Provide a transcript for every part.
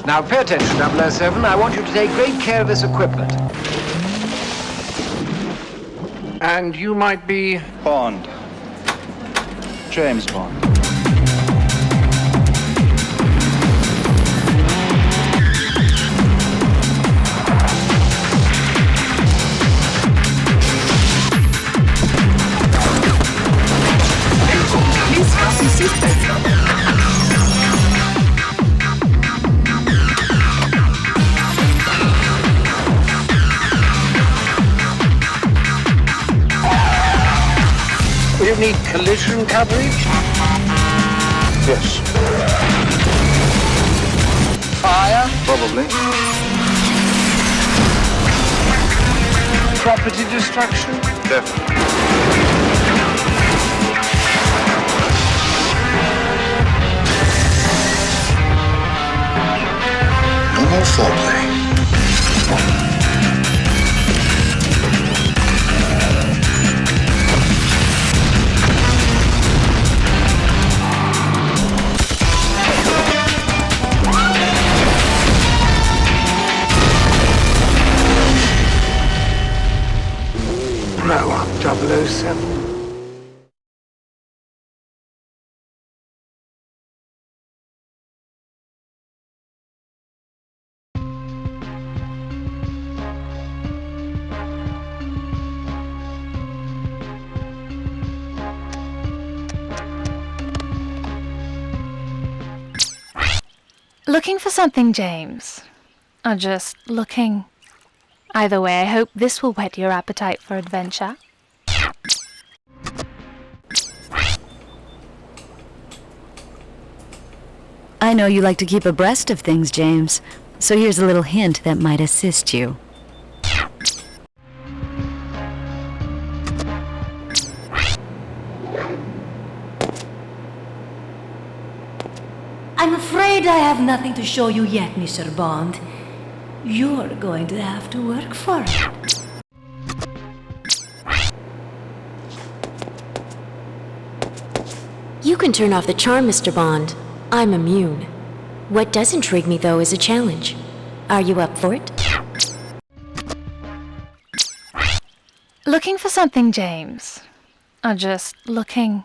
Now pay attention, 007. I want you to take great care of this equipment. And you might be... Bond. James Bond. Please fasten seatbelt. Do you need collision coverage? Yes. Fire? Probably. Property destruction? Definitely. No more foreplay. Grow up, 007. Looking for something, James? Or just looking? Either way, I hope this will whet your appetite for adventure. I know you like to keep abreast of things, James, so here's a little hint that might assist you. I'm afraid I have nothing to show you yet, Mr. Bond. You're going to have to work for it. You can turn off the charm, Mr. Bond. I'm immune. What does intrigue me, though, is a challenge. Are you up for it? Looking for something, James? Or just looking?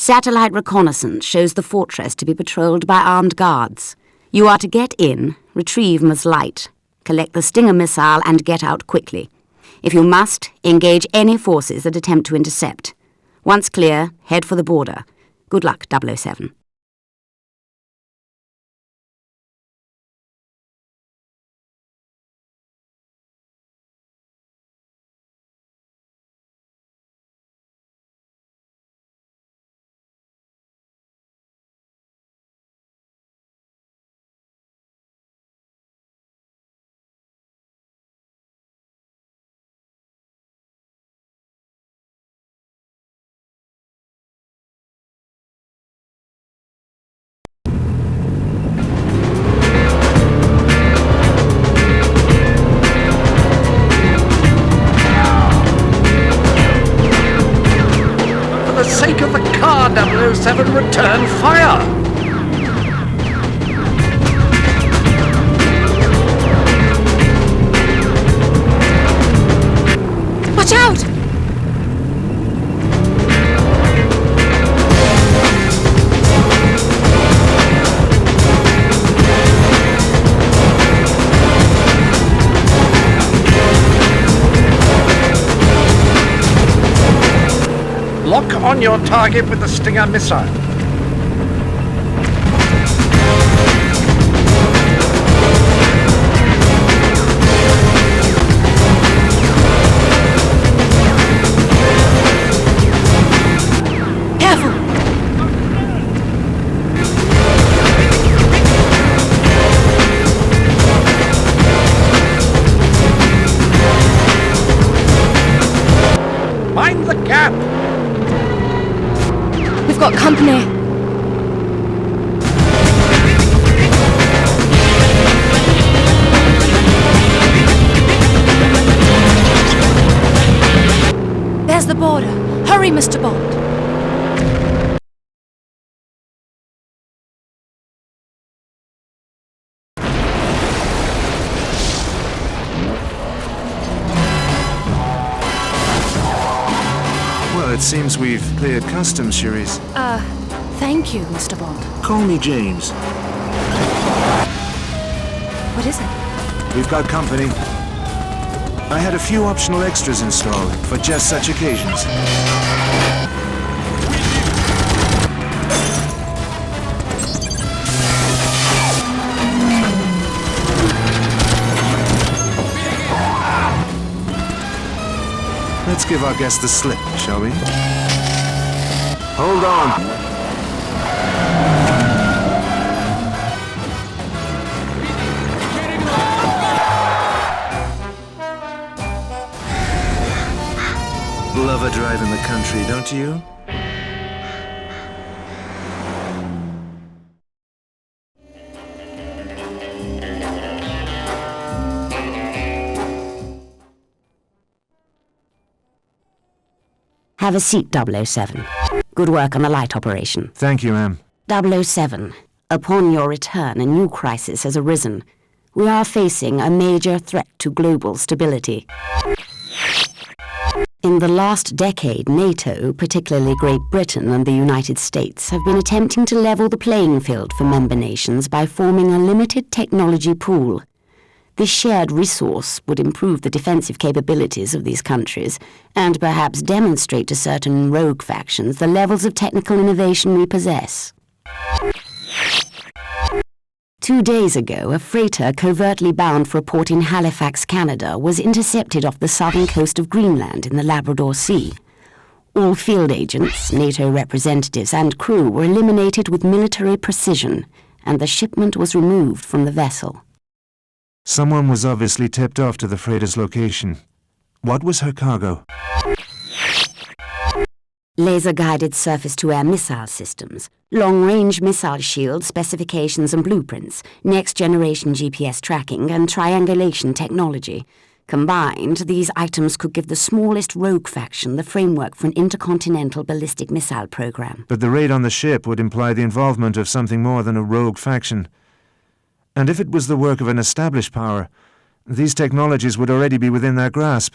Satellite reconnaissance shows the fortress to be patrolled by armed guards. You are to get in, retrieve Ms. Light, collect the Stinger missile and get out quickly. If you must, engage any forces that attempt to intercept. Once clear, head for the border. Good luck, 007. For the sake of the car, 007, return fire! On your target with the Stinger missile. Careful! Mind the gap! We've got company. There's the border. Hurry, Mr. Bond. Well, it seems we've cleared customs, Cherise. Thank you, Mr. Bond. Call me James. What is it? We've got company. I had a few optional extras installed for just such occasions. Let's give our guest the slip, shall we? Hold on. Love a drive in the country, don't you? Have a seat, 007. Good work on the light operation. Thank you, ma'am. 007, upon your return, a new crisis has arisen. We are facing a major threat to global stability. In the last decade, NATO, particularly Great Britain and the United States, have been attempting to level the playing field for member nations by forming a limited technology pool. This shared resource would improve the defensive capabilities of these countries and perhaps demonstrate to certain rogue factions the levels of technical innovation we possess. 2 days ago, a freighter covertly bound for a port in Halifax, Canada, was intercepted off the southern coast of Greenland in the Labrador Sea. All field agents, NATO representatives and crew were eliminated with military precision, and the shipment was removed from the vessel. Someone was obviously tipped off to the freighter's location. What was her cargo? Laser-guided surface-to-air missile systems, long-range missile shield specifications and blueprints, next-generation GPS tracking and triangulation technology. Combined, these items could give the smallest rogue faction the framework for an intercontinental ballistic missile program. But the raid on the ship would imply the involvement of something more than a rogue faction. And if it was the work of an established power, these technologies would already be within their grasp.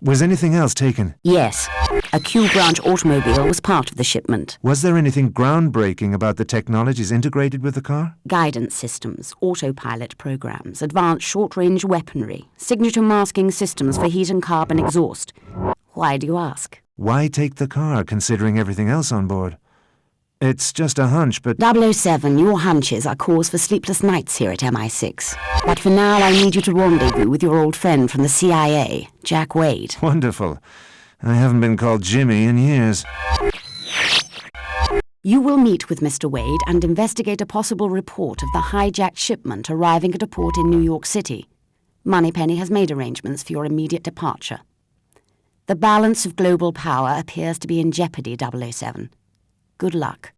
Was anything else taken? Yes. A Q-branch automobile was part of the shipment. Was there anything groundbreaking about the technologies integrated with the car? Guidance systems, autopilot programs, advanced short-range weaponry, signature masking systems for heat and carbon exhaust. Why do you ask? Why take the car, considering everything else on board? It's just a hunch, but... 007, your hunches are cause for sleepless nights here at MI6. But for now, I need you to rendezvous with your old friend from the CIA, Jack Wade. Wonderful. I haven't been called Gimme in years. You will meet with Mr. Wade and investigate a possible report of the hijacked shipment arriving at a port in New York City. Moneypenny has made arrangements for your immediate departure. The balance of global power appears to be in jeopardy, 007. Good luck.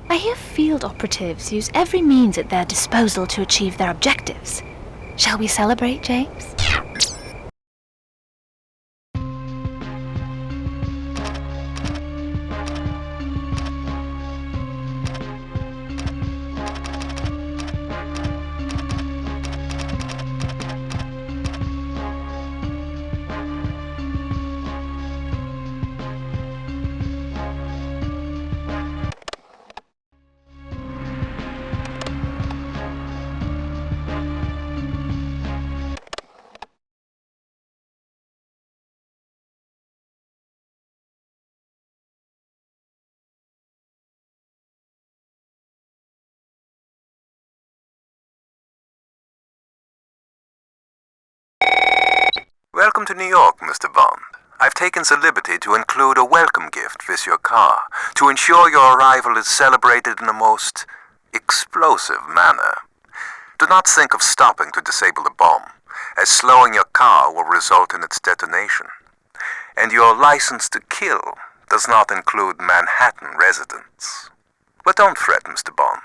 I hear field operatives use every means at their disposal to achieve their objectives. Shall we celebrate, James? Welcome to New York, Mr. Bond. I've taken the liberty to include a welcome gift with your car to ensure your arrival is celebrated in a most explosive manner. Do not think of stopping to disable the bomb, as slowing your car will result in its detonation. And your license to kill does not include Manhattan residents. But don't fret, Mr. Bond.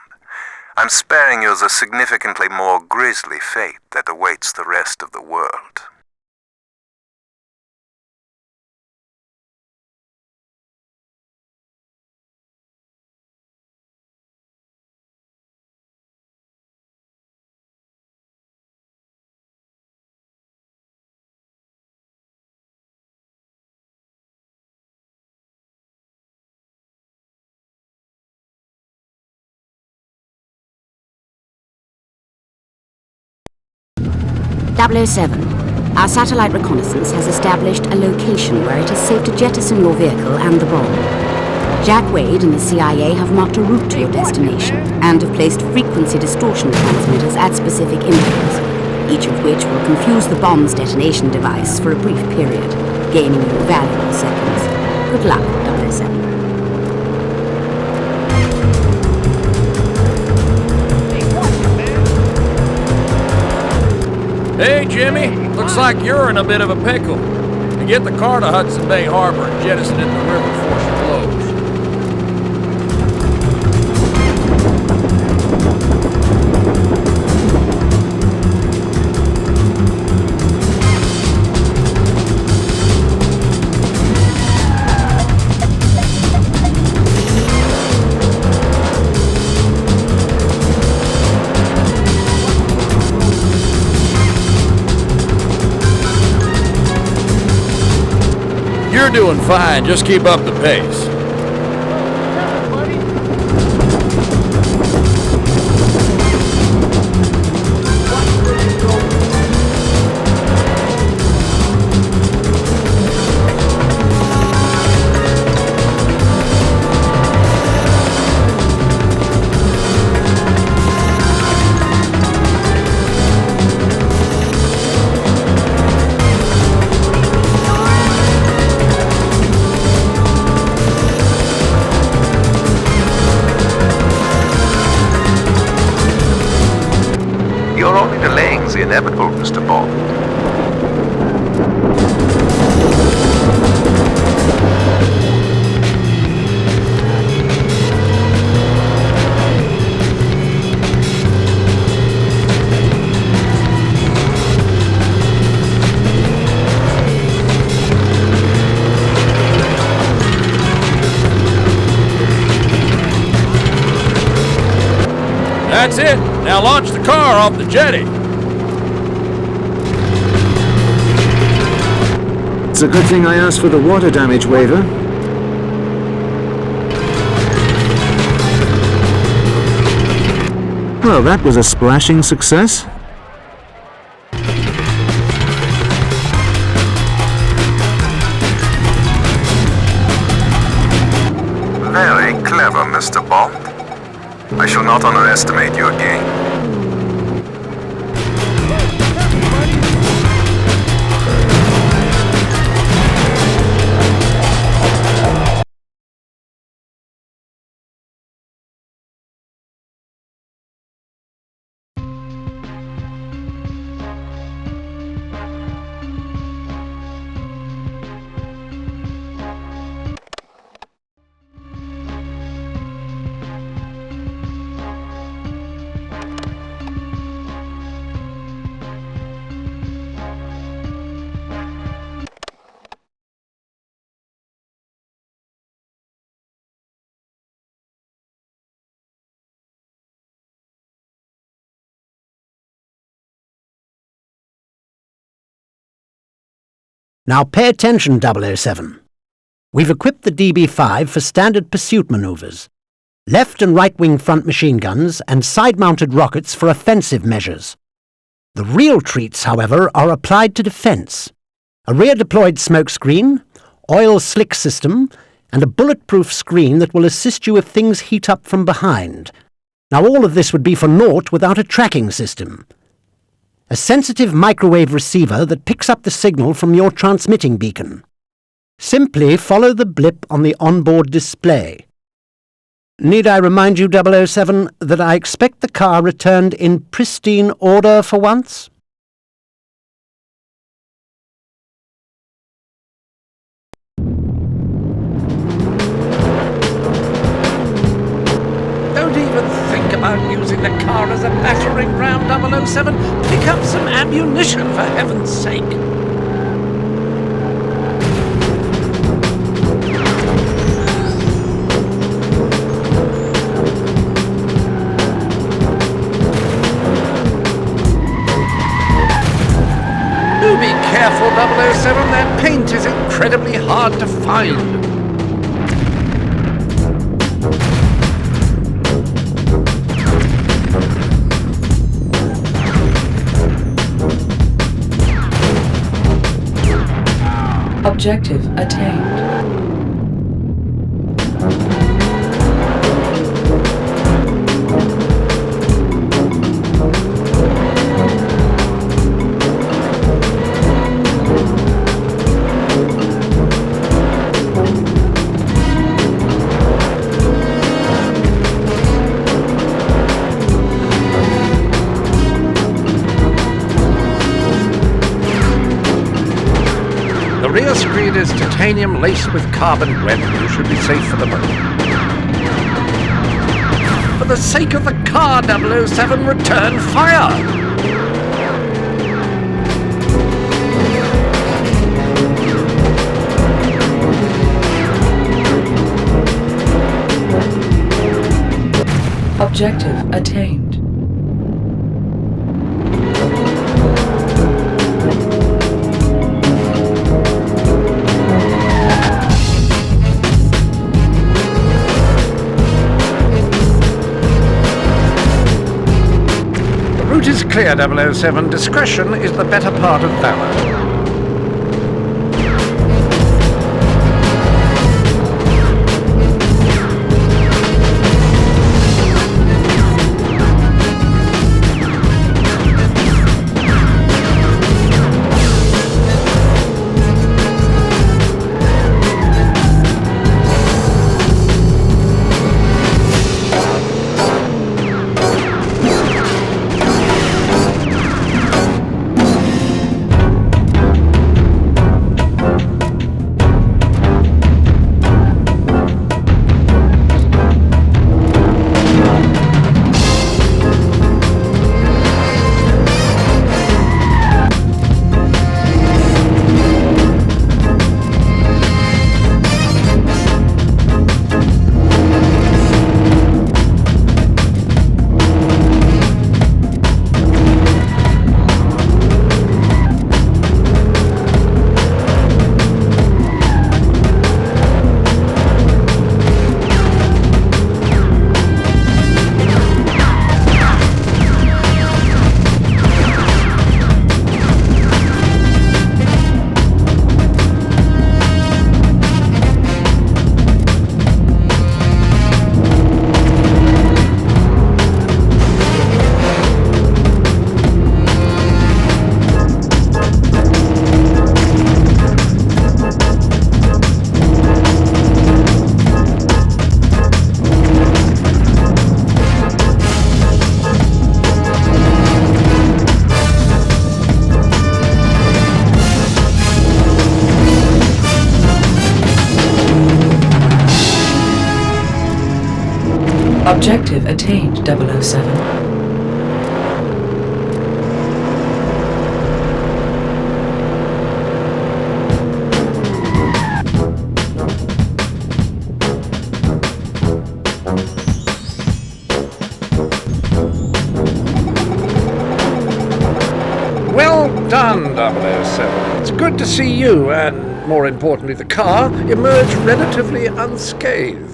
I'm sparing you the significantly more grisly fate that awaits the rest of the world. .007. Our satellite reconnaissance has established a location where it is safe to jettison your vehicle and the bomb. Jack Wade and the CIA have marked a route to your destination and have placed frequency distortion transmitters at specific intervals, each of which will confuse the bomb's detonation device for a brief period, gaining you valuable seconds. Good luck, 007. Hey, Jimmy. Looks like you're in a bit of a pickle. To get the car to Hudson Bay Harbor and jettison it in the river before she blows. You're doing fine. Just keep up the pace. You're only delaying the inevitable, Mr. Bond. That's it. Now launch the car off the jetty. It's a good thing I asked for the water damage waiver. Well, that was a splashing success. Very clever, Mr. Bond. I shall not underestimate you again. Now pay attention, 007. We've equipped the DB5 for standard pursuit maneuvers, left and right-wing front machine guns and side-mounted rockets for offensive measures. The real treats, however, are applied to defense. A rear-deployed smoke screen, oil slick system, and a bulletproof screen that will assist you if things heat up from behind. Now all of this would be for naught without a tracking system. a sensitive microwave receiver that picks up the signal from your transmitting beacon. Simply follow the blip on the onboard display. Need I remind you, 007, that I expect the car returned in pristine order for once? Don't even think about using the car as a battering ram, 007. Pick up some ammunition, for heaven's sake. Do be careful, 007. Their paint is incredibly hard to find. Objective attained. The rear screen is titanium laced with carbon web. You should be safe for the moment. For the sake of the car, 007, return fire! Objective attained. The route is clear, 007. Discretion is the better part of valor. Objective attained, 007. Well done, 007. It's good to see you, and more importantly the car, emerge relatively unscathed.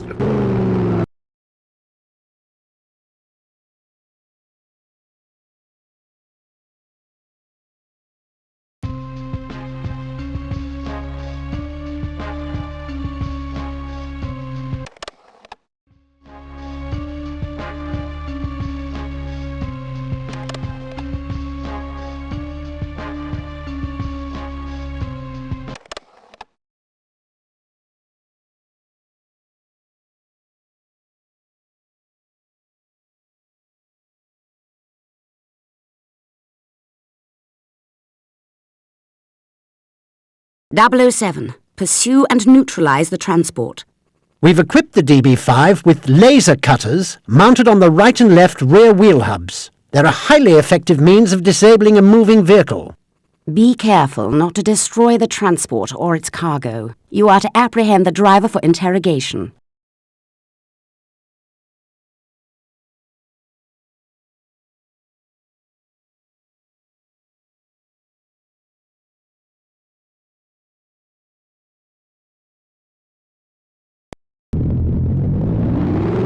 007, pursue and neutralize the transport. We've equipped the DB5 with laser cutters mounted on the right and left rear wheel hubs. They're a highly effective means of disabling a moving vehicle. Be careful not to destroy the transport or its cargo. You are to apprehend the driver for interrogation.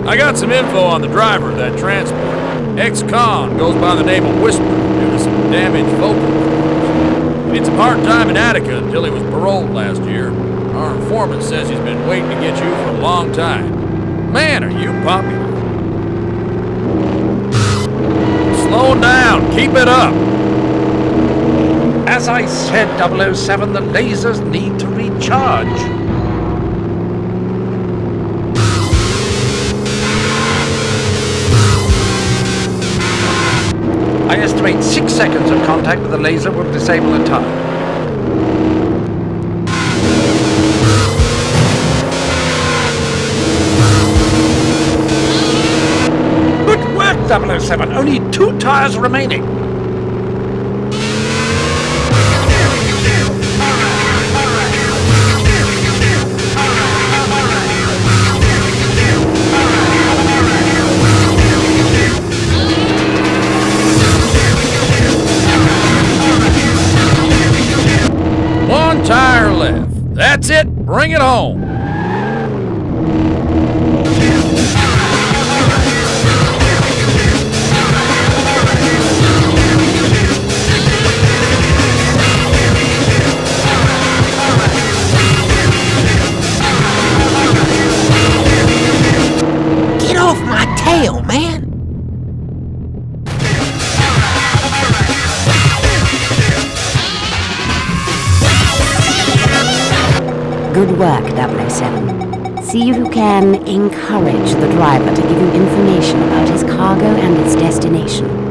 I got some info on the driver of that transport. Ex-con goes by the name of Whisper due to some damaged vocal cords. He had some hard time in Attica until he was paroled last year. Our informant says he's been waiting to get you for a long time. Man, are you popular. Slow down. Keep it up. As I said, 007, the lasers need to recharge. I estimate 6 seconds of contact with the laser will disable the turret. Good work, 007. Only 2 tires remaining. Tire left. That's it. Bring it home. Get off my tail, man! Good work, 007. See if you can encourage the driver to give you information about his cargo and its destination.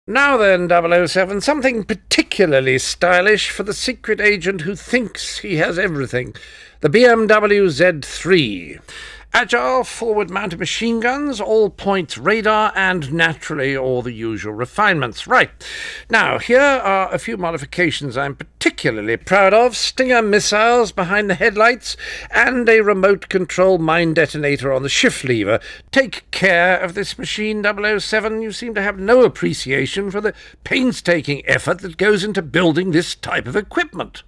Now then, 007, something particularly stylish for the secret agent who thinks he has everything. The BMW Z3. Agile, forward-mounted machine guns, all-points radar, and naturally all the usual refinements. Right. Now, here are a few modifications I'm particularly proud of. Stinger missiles behind the headlights, and a remote-control mine detonator on the shift lever. Take care of this machine, 007. You seem to have no appreciation for the painstaking effort that goes into building this type of equipment.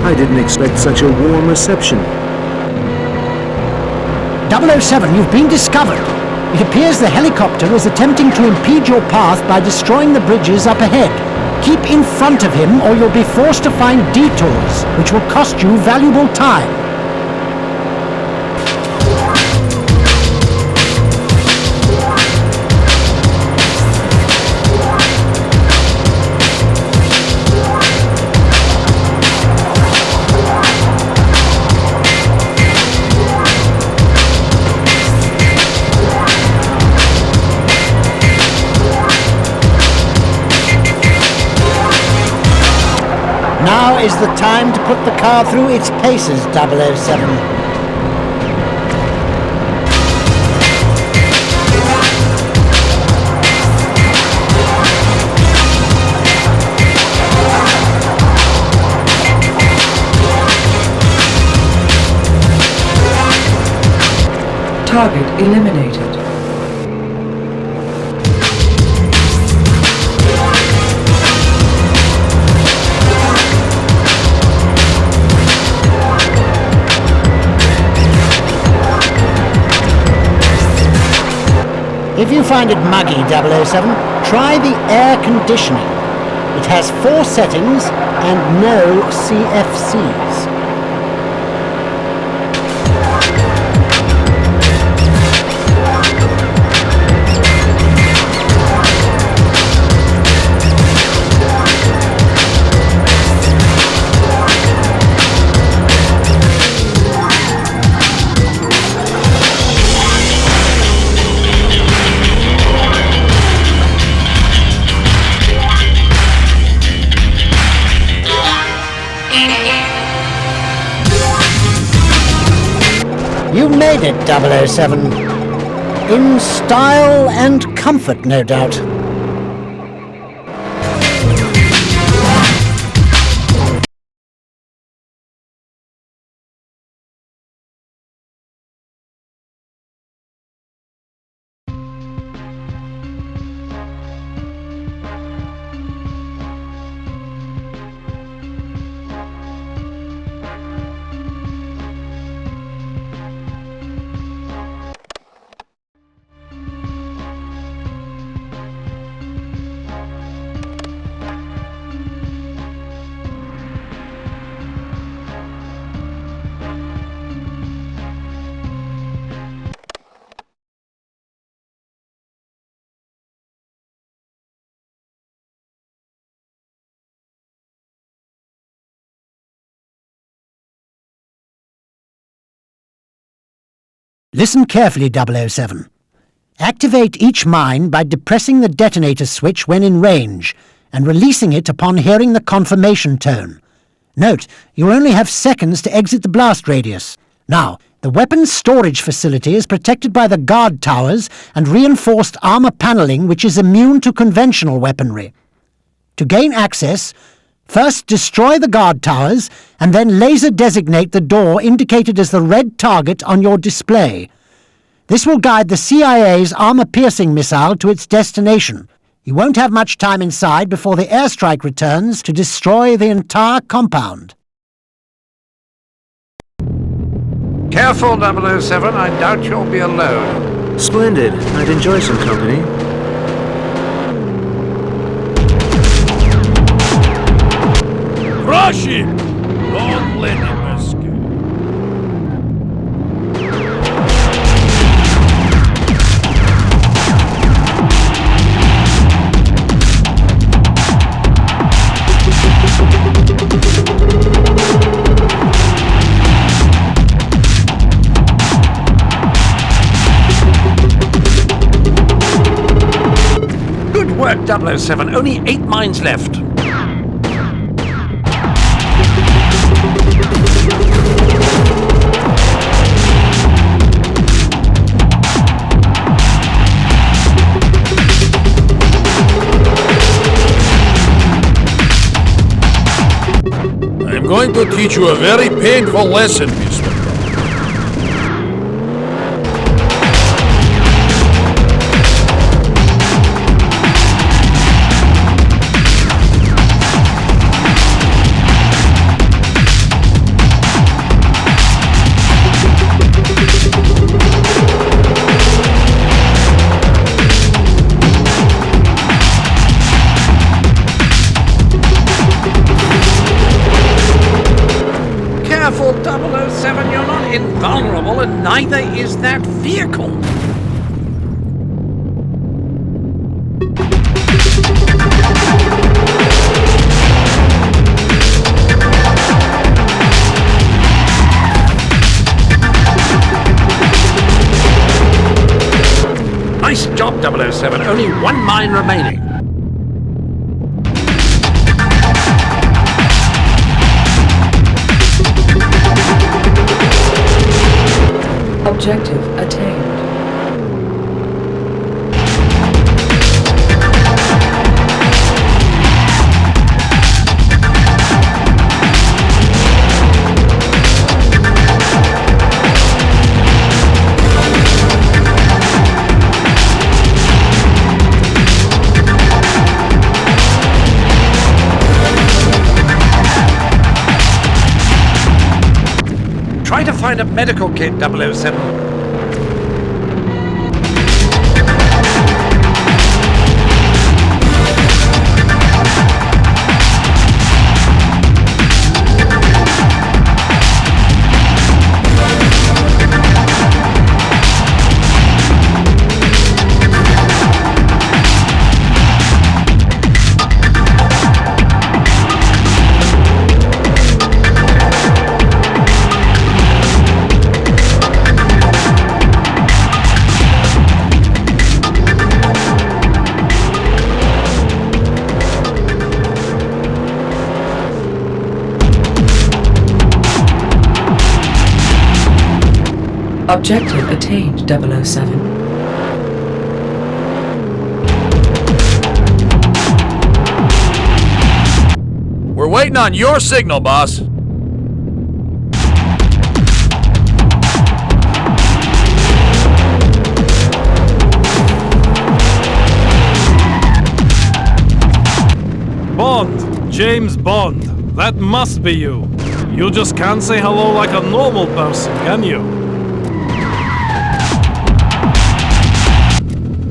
I didn't expect such a warm reception. 007, you've been discovered. It appears the helicopter is attempting to impede your path by destroying the bridges up ahead. Keep in front of him or you'll be forced to find detours, which will cost you valuable time. Now is the time to put the car through its paces, 007. Target eliminated. If you find it muggy, 007, try the air conditioning. It has 4 settings and no CFCs. You made it, 007. In style and comfort, no doubt. Listen carefully, 007. Activate each mine by depressing the detonator switch when in range, and releasing it upon hearing the confirmation tone. Note, you will only have seconds to exit the blast radius. Now, the weapons storage facility is protected by the guard towers and reinforced armor paneling which is immune to conventional weaponry. To gain access, first destroy the guard towers, and then laser designate the door indicated as the red target on your display. This will guide the CIA's armor-piercing missile to its destination. You won't have much time inside before the airstrike returns to destroy the entire compound. Careful, 007. I doubt you'll be alone. Splendid. I'd enjoy some company. Crush him! Don't let him escape. Good work, 007. Only 8 mines left. I'm going to teach you a very painful lesson, Mr. Careful, 007, you're not invulnerable, and neither is that vehicle. Nice job, 007. Only 1 mine remaining. Objective attained. Try to find a medical kit, 007. Objective attained, 007. We're waiting on your signal, boss. Bond, James Bond. That must be you. You just can't say hello like a normal person, can you?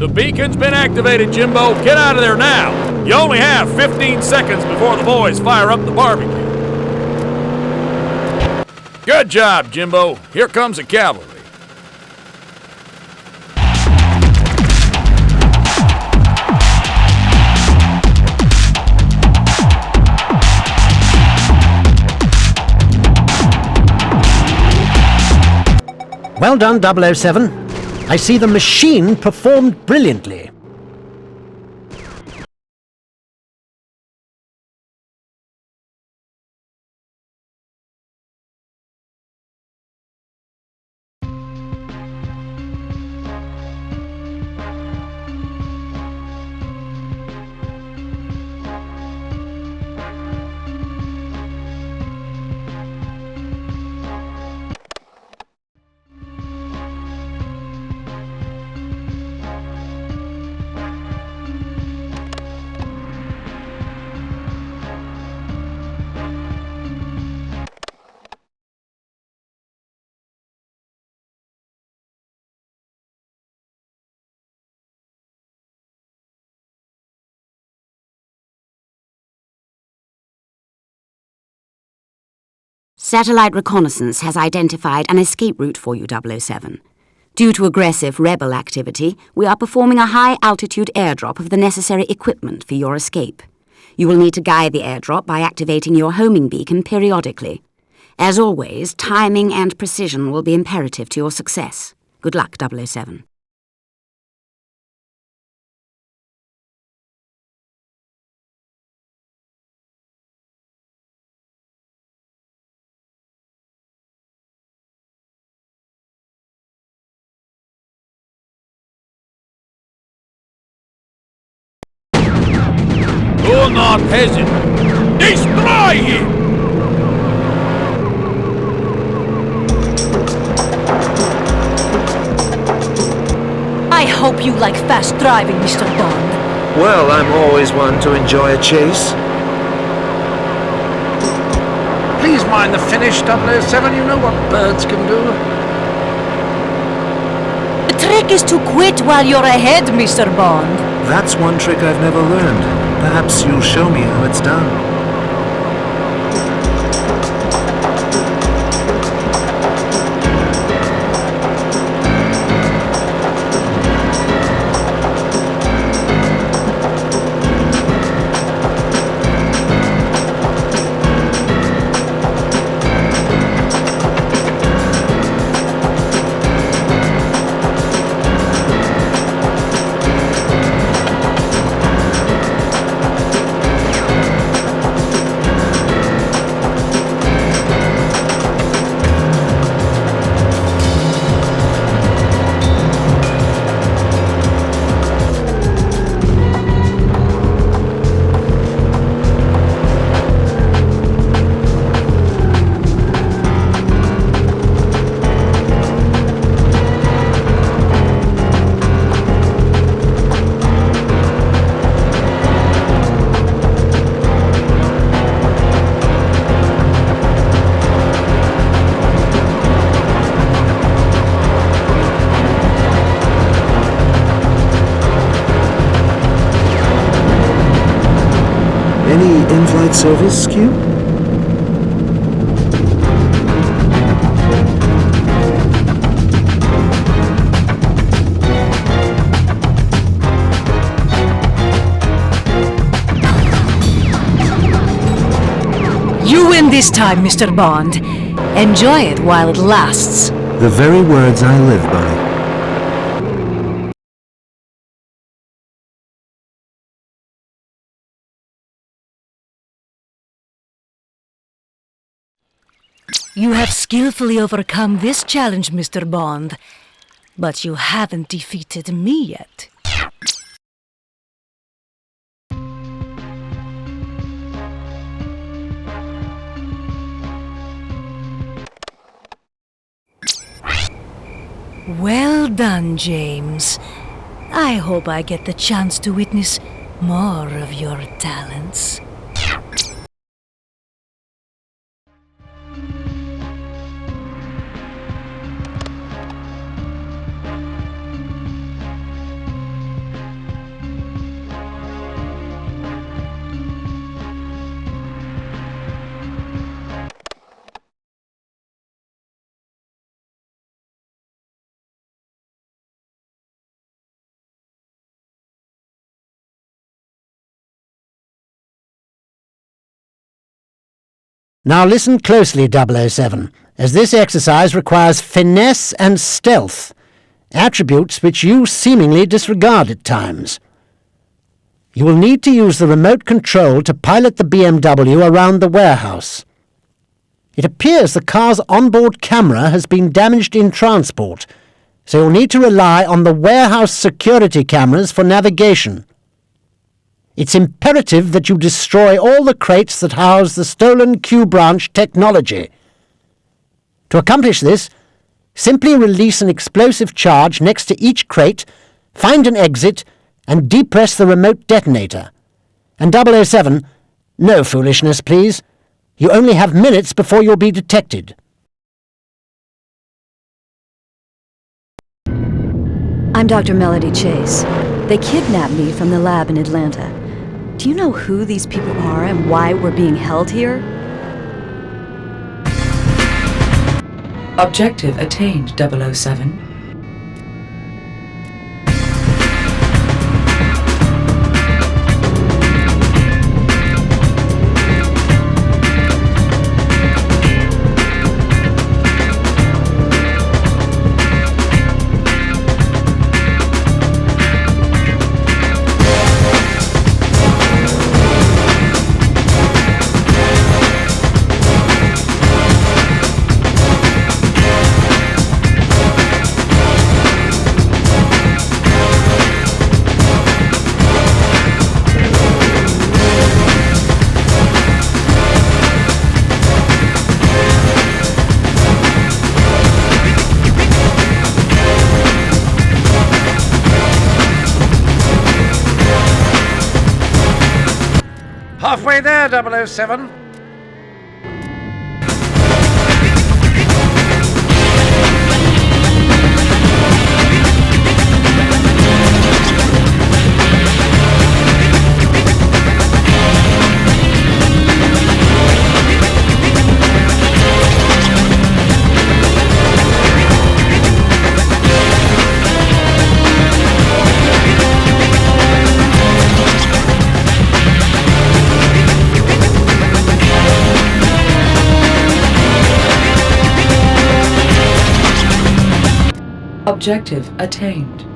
The beacon's been activated, Jimbo. Get out of there now. You only have 15 seconds before the boys fire up the barbecue. Good job, Jimbo. Here comes the cavalry. Well done, 007. I see the machine performed brilliantly. Satellite reconnaissance has identified an escape route for you, 007. Due to aggressive rebel activity, we are performing a high-altitude airdrop of the necessary equipment for your escape. You will need to guide the airdrop by activating your homing beacon periodically. As always, timing and precision will be imperative to your success. Good luck, 007. Do not hesitate. Destroy him! I hope you like fast driving, Mr. Bond. Well, I'm always one to enjoy a chase. Please mind the finish, 007. You know what birds can do. The trick is to quit while you're ahead, Mr. Bond. That's one trick I've never learned. Perhaps you'll show me how it's done. Any in-flight service, Q? You win this time, Mr. Bond. Enjoy it while it lasts. The very words I live by. You have skillfully overcome this challenge, Mr. Bond. But you haven't defeated me yet. Well done, James. I hope I get the chance to witness more of your talents. Now listen closely, 007, as this exercise requires finesse and stealth, attributes which you seemingly disregard at times. You will need to use the remote control to pilot the BMW around the warehouse. It appears the car's onboard camera has been damaged in transport, so you'll need to rely on the warehouse security cameras for navigation. It's imperative that you destroy all the crates that house the stolen Q-branch technology. To accomplish this, simply release an explosive charge next to each crate, find an exit, and depress the remote detonator. And 007, no foolishness, please. You only have minutes before you'll be detected. I'm Dr. Melody Chase. They kidnapped me from the lab in Atlanta. Do you know who these people are and why we're being held here? Objective attained, 007. Halfway there, 007. Objective attained.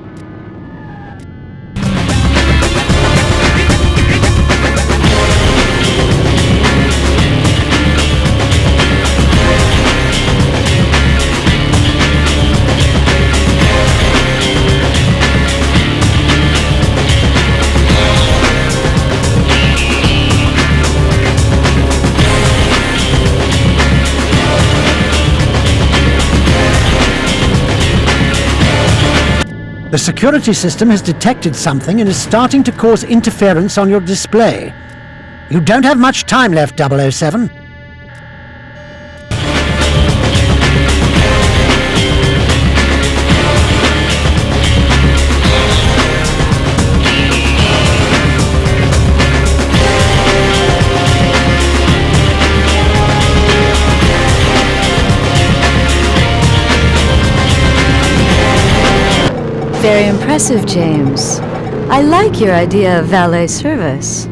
The security system has detected something and is starting to cause interference on your display. You don't have much time left, 007. Very impressive, James. I like your idea of valet service.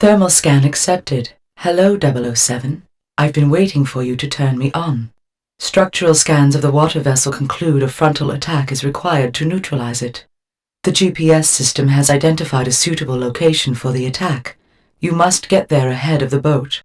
Thermal scan accepted. Hello, 007. I've been waiting for you to turn me on. Structural scans of the water vessel conclude a frontal attack is required to neutralize it. The GPS system has identified a suitable location for the attack. You must get there ahead of the boat.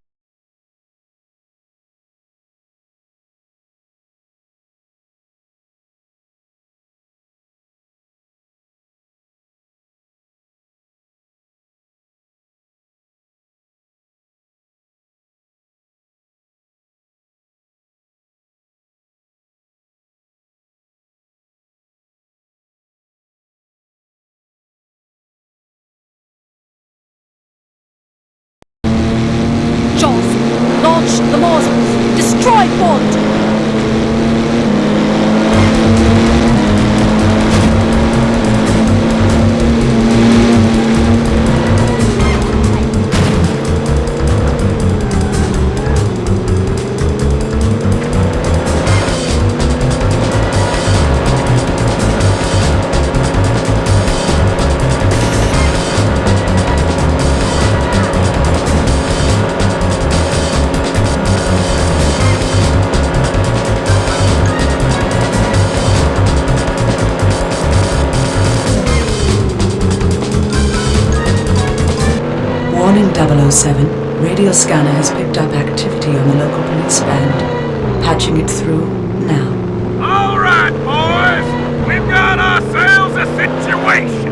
Launch the Mauses! Destroy Bond! Warning 007, radio scanner has picked up activity on the local police band. Patching it through now. All right, boys, we've got ourselves a situation.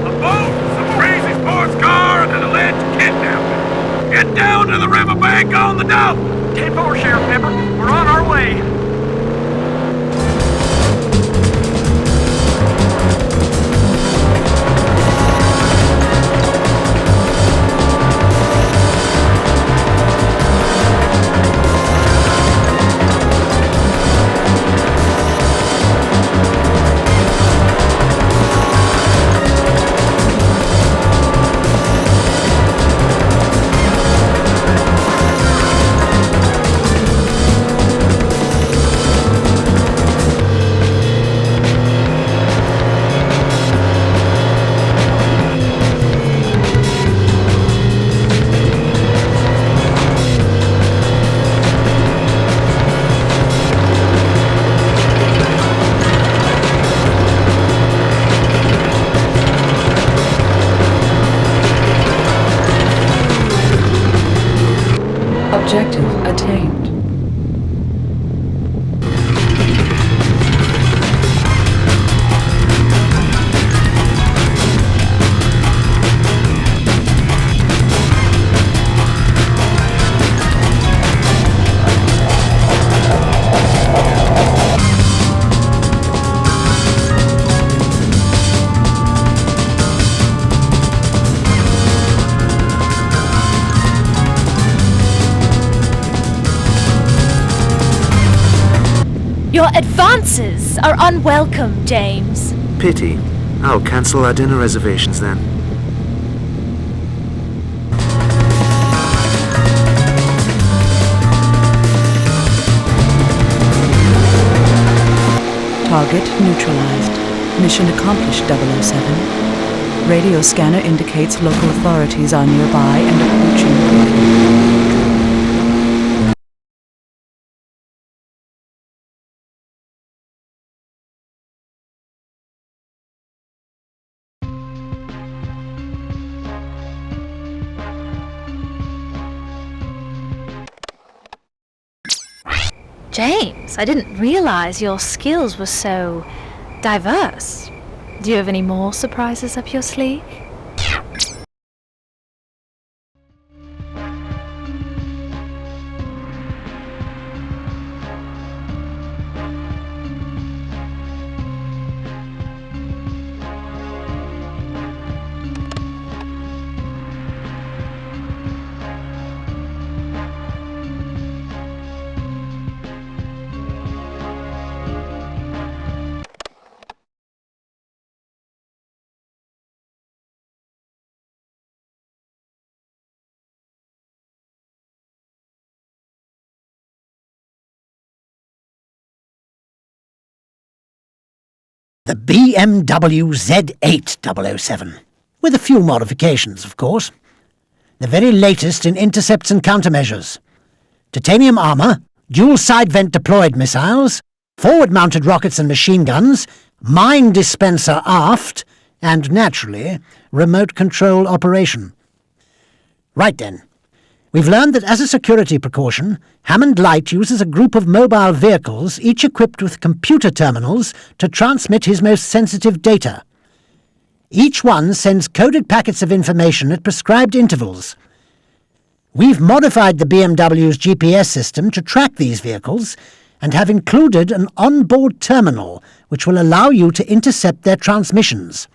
A boat, some crazy sports car, and an alleged kidnapping. Get down to the riverbank on the dock. 10-4, Sheriff Pepper. We're on our way. Objective attained. Your advances are unwelcome, James. Pity. I'll cancel our dinner reservations then. Target neutralized. Mission accomplished, 007. Radio scanner indicates local authorities are nearby and approaching. James, I didn't realize your skills were so diverse. Do you have any more surprises up your sleeve? The BMW Z8 007, with a few modifications, of course. The very latest in intercepts and countermeasures. Titanium armour, dual side vent deployed missiles, forward-mounted rockets and machine guns, mine dispenser aft, and, naturally, remote control operation. Right then. We've learned that as a security precaution, Hammond Light uses a group of mobile vehicles, each equipped with computer terminals, to transmit his most sensitive data. Each one sends coded packets of information at prescribed intervals. We've modified the BMW's GPS system to track these vehicles, and have included an onboard terminal which will allow you to intercept their transmissions.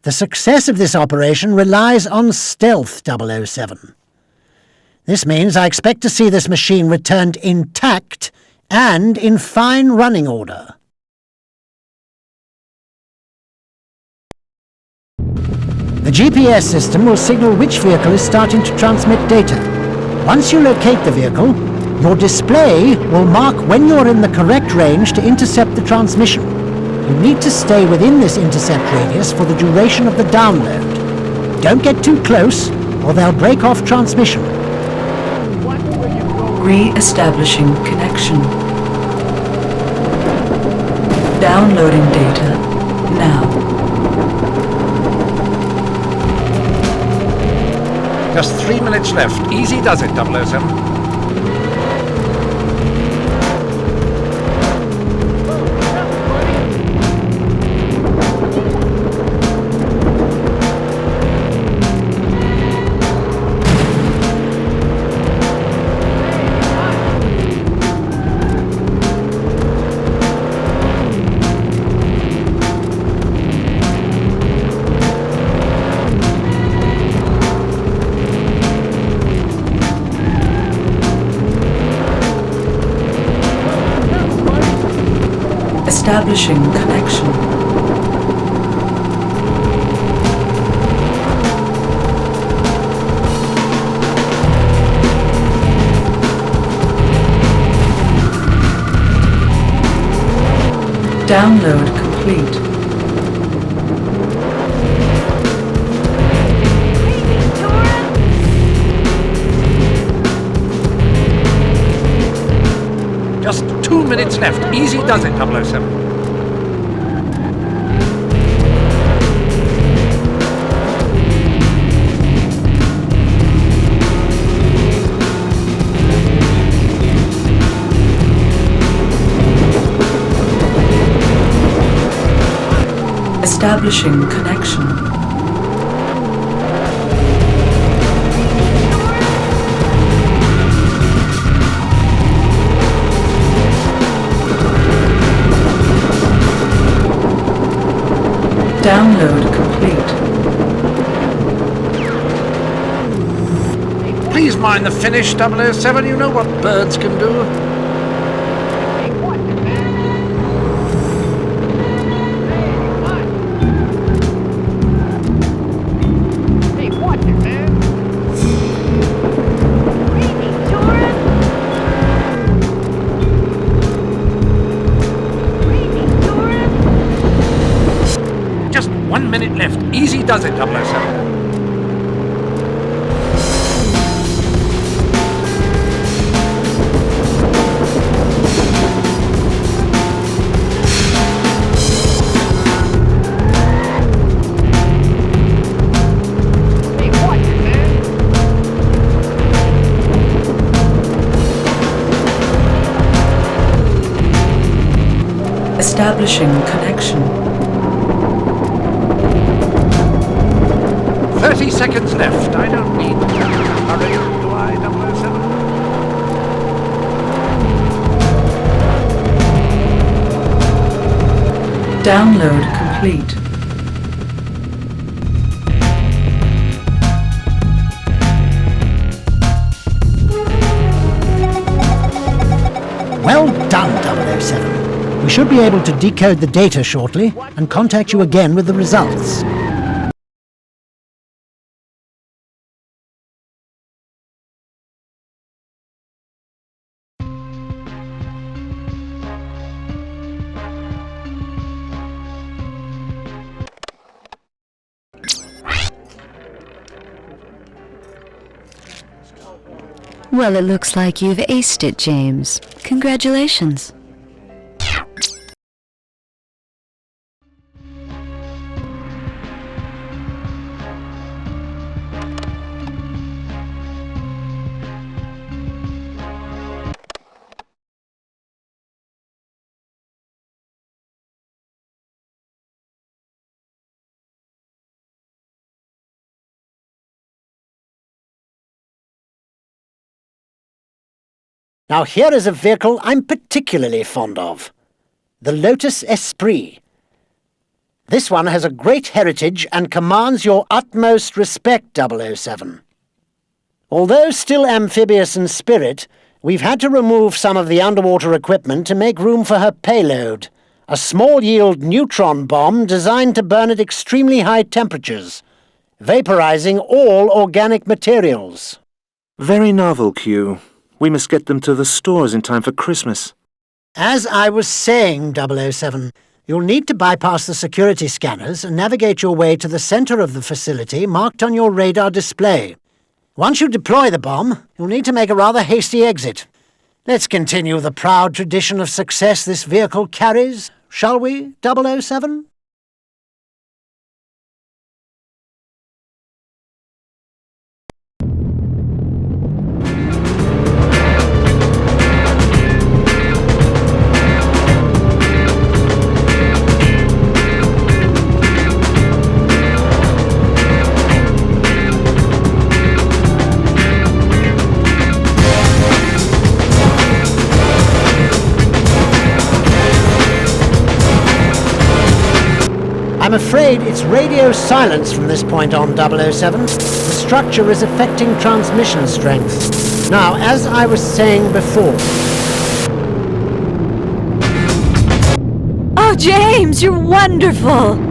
The success of this operation relies on stealth, 007. This means I expect to see this machine returned intact and in fine running order. The GPS system will signal which vehicle is starting to transmit data. Once you locate the vehicle, your display will mark when you're in the correct range to intercept the transmission. You need to stay within this intercept radius for the duration of the download. Don't get too close, or they'll break off transmission. Re-establishing connection. Downloading data now. Just 3 minutes left. Easy does it, 007. Establishing connection. Download complete. Just 2 minutes left. Easy does it, 007. Establishing connection. Download complete. Please mind the finish, 007. You know what birds can do. Just 1 minute left. Easy does it, 007. Establishing connection. 30 seconds left. I don't need to hurry, do I, 007? Download complete. Well done, 007. We should be able to decode the data shortly and contact you again with the results. Well, it looks like you've aced it, James. Congratulations. Now here is a vehicle I'm particularly fond of. The Lotus Esprit. This one has a great heritage and commands your utmost respect, 007. Although still amphibious in spirit, we've had to remove some of the underwater equipment to make room for her payload, a small-yield neutron bomb designed to burn at extremely high temperatures, vaporizing all organic materials. Very novel, Q. We must get them to the stores in time for Christmas. As I was saying, 007, you'll need to bypass the security scanners and navigate your way to the center of the facility marked on your radar display. Once you deploy the bomb, you'll need to make a rather hasty exit. Let's continue the proud tradition of success this vehicle carries, shall we, 007? I'm afraid it's radio silence from this point on, 007. The structure is affecting transmission strength. Now, as I was saying before... Oh, James, you're wonderful!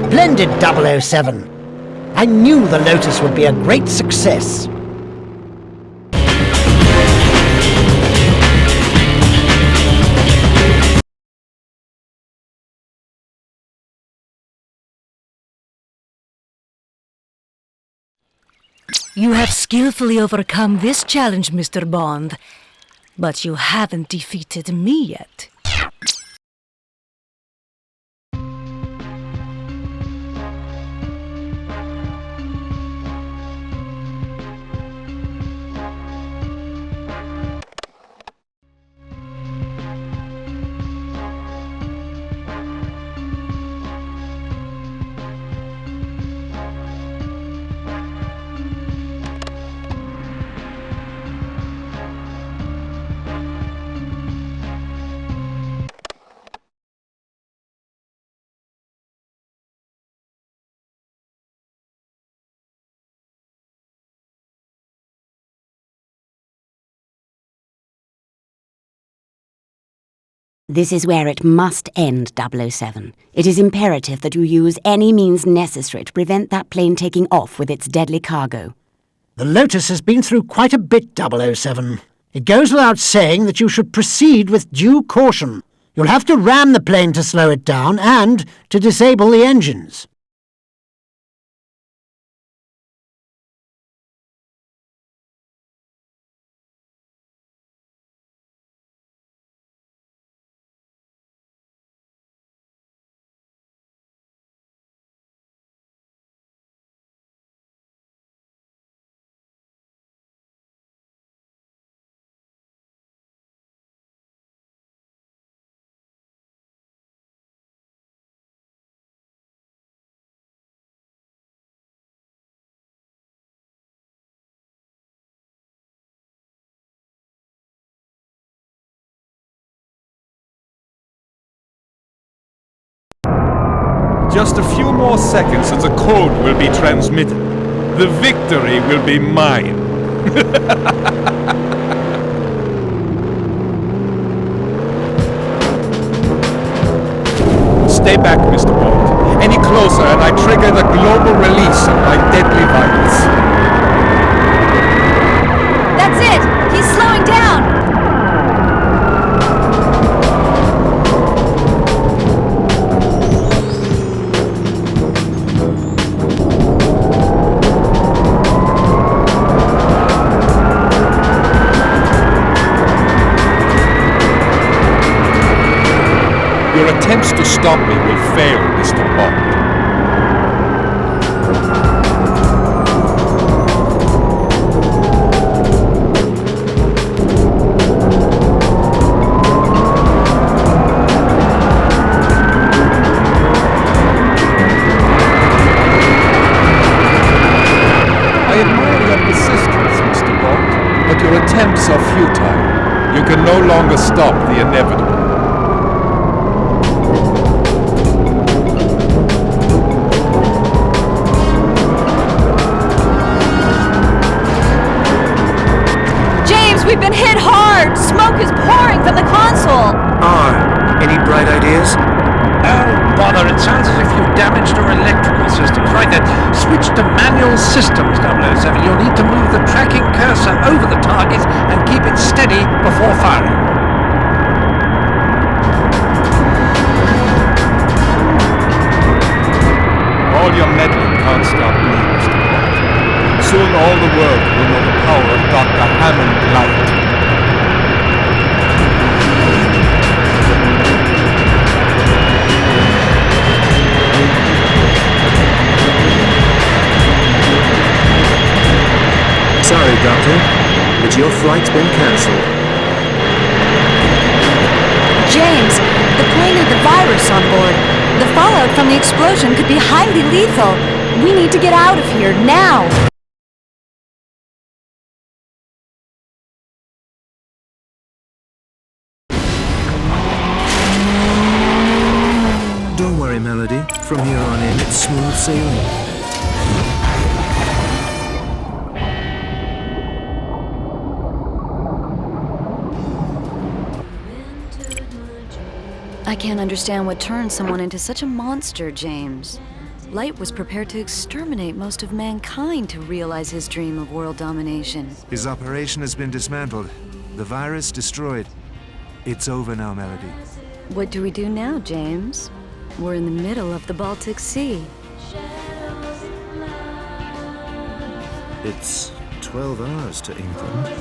Splendid, 007. I knew the Lotus would be a great success. You have skillfully overcome this challenge, Mr. Bond, but you haven't defeated me yet. This is where it must end, 007. It is imperative that you use any means necessary to prevent that plane taking off with its deadly cargo. The Lotus has been through quite a bit, 007. It goes without saying that you should proceed with due caution. You'll have to ram the plane to slow it down and to disable the engines. Just a few more seconds and the code will be transmitted. The victory will be mine. Stay back, Mr. Bond. Any closer and I trigger the global release of my deadly virus. That's it! He's slowing down! Your attempts to stop me will fail, Mr. Bond. I admire your persistence, Mr. Bond, but your attempts are futile. You can no longer stop the inevitable. We've been hit hard! Smoke is pouring from the console! Any bright ideas? Oh, bother, it sounds as if you've damaged our electrical systems. Right then, switch to manual systems, 007. You'll need to move the tracking cursor over the target and keep it steady before firing. All your meddling can't stop me, Mr. Bond. Soon all the world will know the power of Dr. Hammond Light. Sorry, Doctor, but your flight's been cancelled. James, the plane had the virus on board. The fallout from the explosion could be highly lethal. We need to get out of here, now! Don't worry, Melody. From here on in, it's smooth sailing. I can't understand what turned someone into such a monster, James. Light was prepared to exterminate most of mankind to realize his dream of world domination. His operation has been dismantled. The virus destroyed. It's over now, Melody. What do we do now, James? We're in the middle of the Baltic Sea. It's 12 hours to England.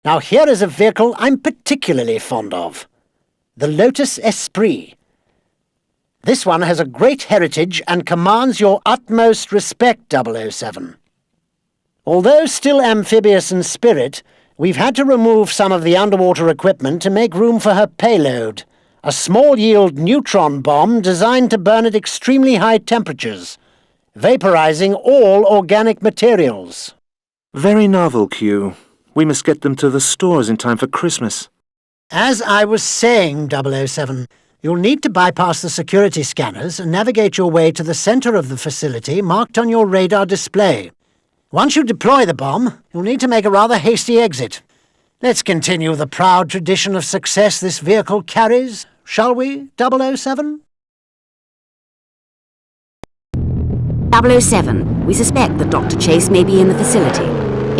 Now here is a vehicle I'm particularly fond of. The Lotus Esprit. This one has a great heritage and commands your utmost respect, 007. Although still amphibious in spirit, we've had to remove some of the underwater equipment to make room for her payload, a small-yield neutron bomb designed to burn at extremely high temperatures, vaporizing all organic materials. Very novel, Q. We must get them to the stores in time for Christmas. As I was saying, 007, you'll need to bypass the security scanners and navigate your way to the center of the facility marked on your radar display. Once you deploy the bomb, you'll need to make a rather hasty exit. Let's continue the proud tradition of success this vehicle carries, shall we, 007? 007, we suspect that Dr. Chase may be in the facility.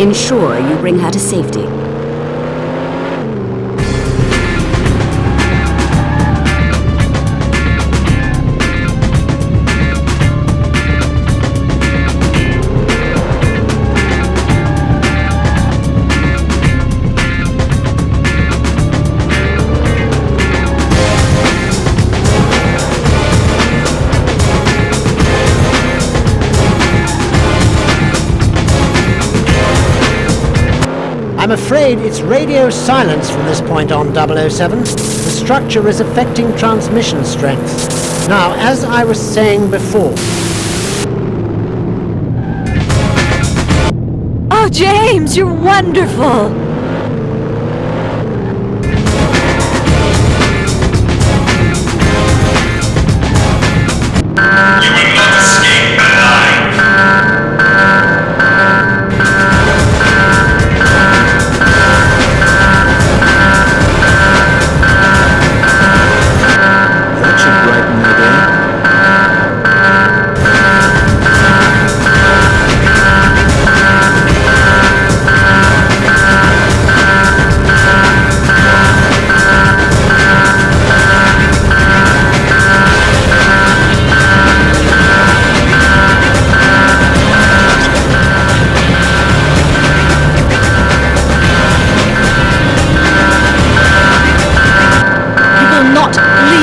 Ensure you bring her to safety. I'm afraid it's radio silence from this point on, 007. The structure is affecting transmission strength. Now, as I was saying before... Oh, James, you're wonderful! You will not escape alive!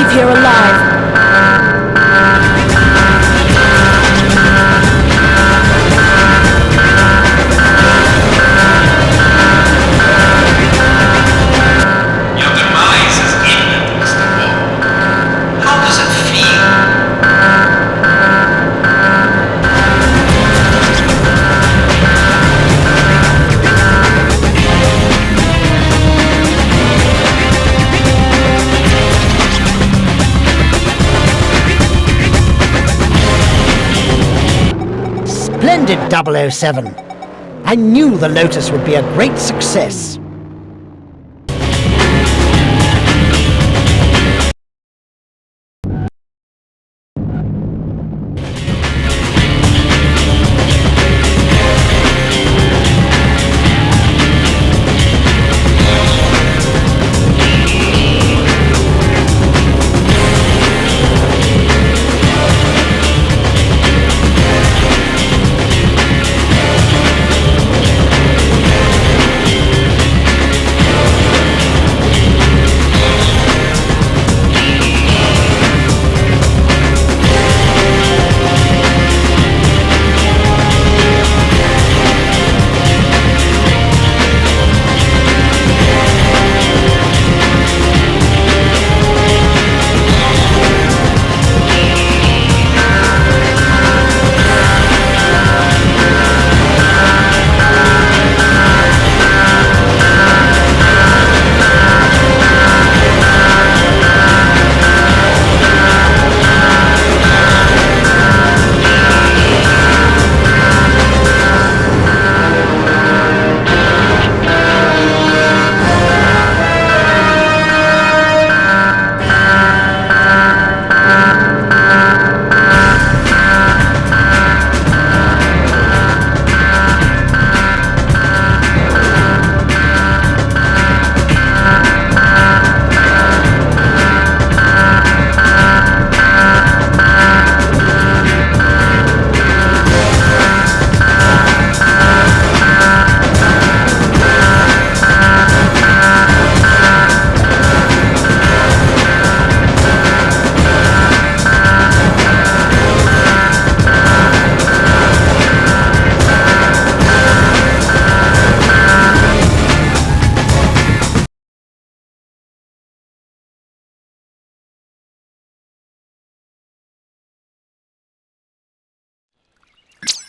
Here alive. Your demise is imminent, Mr. Bond. How does it feel? Splendid, 007. I knew the Lotus would be a great success.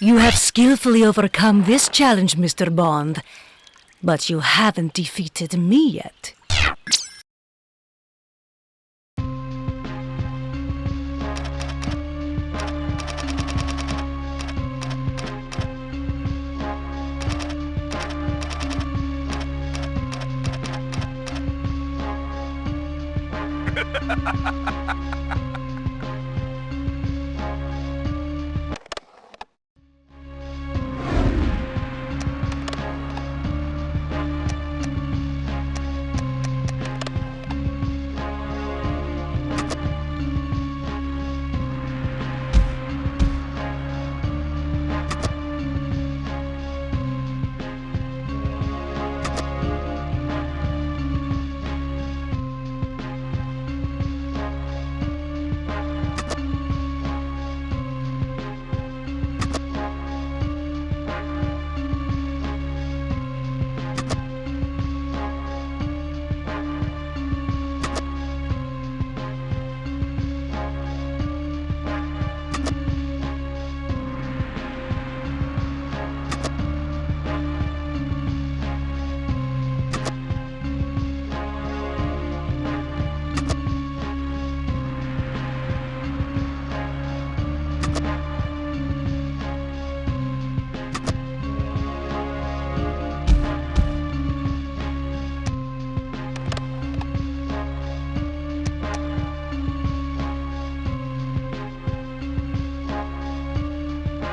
You have skillfully overcome this challenge, Mr. Bond, but you haven't defeated me yet.